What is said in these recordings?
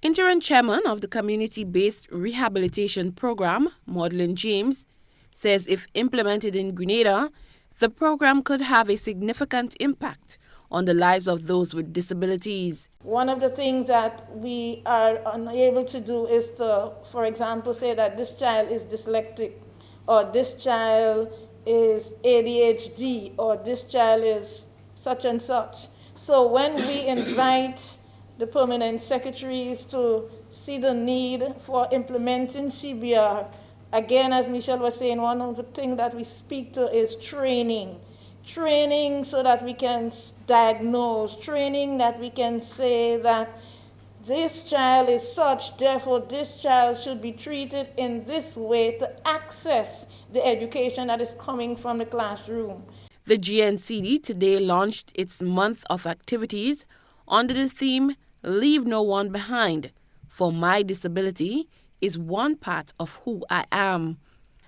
Interim chairman of the community-based rehabilitation program, Maudlin James, says if implemented in Grenada, the program could have a significant impact on the lives of those with disabilities. One of the things that we are unable to do is to, for example, say that this child is dyslexic, or this child is ADHD, or this child is such and such. So when we invite the permanent secretaries to see the need for implementing CBR, again, as Michelle was saying, one of the things that we speak to is training. Training so that we can diagnose, training that we can say that this child is such, therefore this child should be treated in this way to access the education that is coming from the classroom. The GNCD today launched its month of activities under the theme, Leave No One Behind, for my disability is one part of who I am.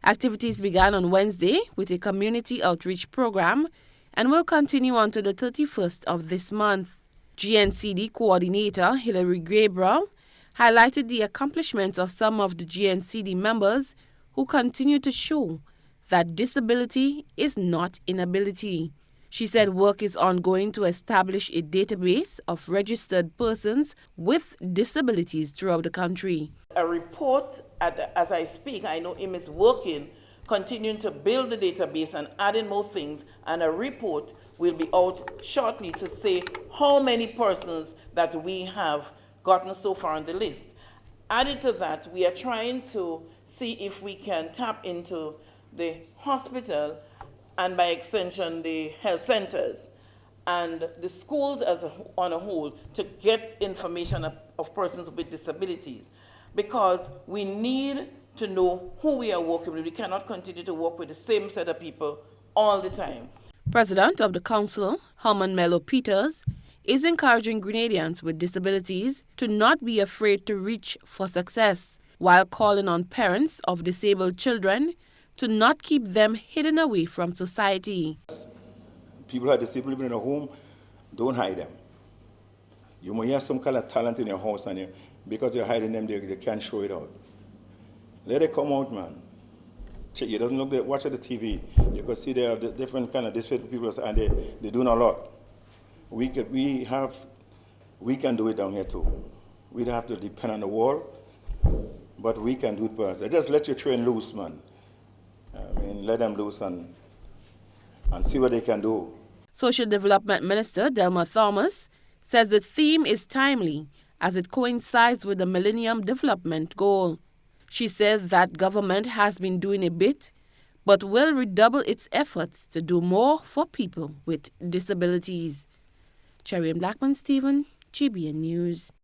Activities began on Wednesday with a community outreach program and will continue until the 31st of this month. GNCD coordinator Hilary Gabriel highlighted the accomplishments of some of the GNCD members who continue to show that disability is not inability. She said work is ongoing to establish a database of registered persons with disabilities throughout the country. A report, as I speak, I know him is working, continuing to build the database and adding more things, and a report will be out shortly to say how many persons that we have gotten so far on the list. Added to that, we are trying to see if we can tap into the hospital and by extension the health centers and the schools on a whole to get information of persons with disabilities, because we need to know who we are working with. We cannot continue to work with the same set of people all the time. President of the council, Herman Mello Peters, is encouraging Grenadians with disabilities to not be afraid to reach for success, while calling on parents of disabled children to not keep them hidden away from society. People who are disabled in a home, don't hide them. You may have some kind of talent in your house, and because you're hiding them, they can't show it out. Let it come out, man. You doesn't look there, watch the TV. You can see there are different kind of disabled people, and they're doing a lot. We can do it down here too. We don't have to depend on the wall, but we can do it for us. Just let your train loose, man. I mean, let them loose and see what they can do. Social Development Minister Delma Thomas says the theme is timely as it coincides with the Millennium Development Goal. She says that government has been doing a bit, but will redouble its efforts to do more for people with disabilities. Cherry Blackman Stephen, GBN News.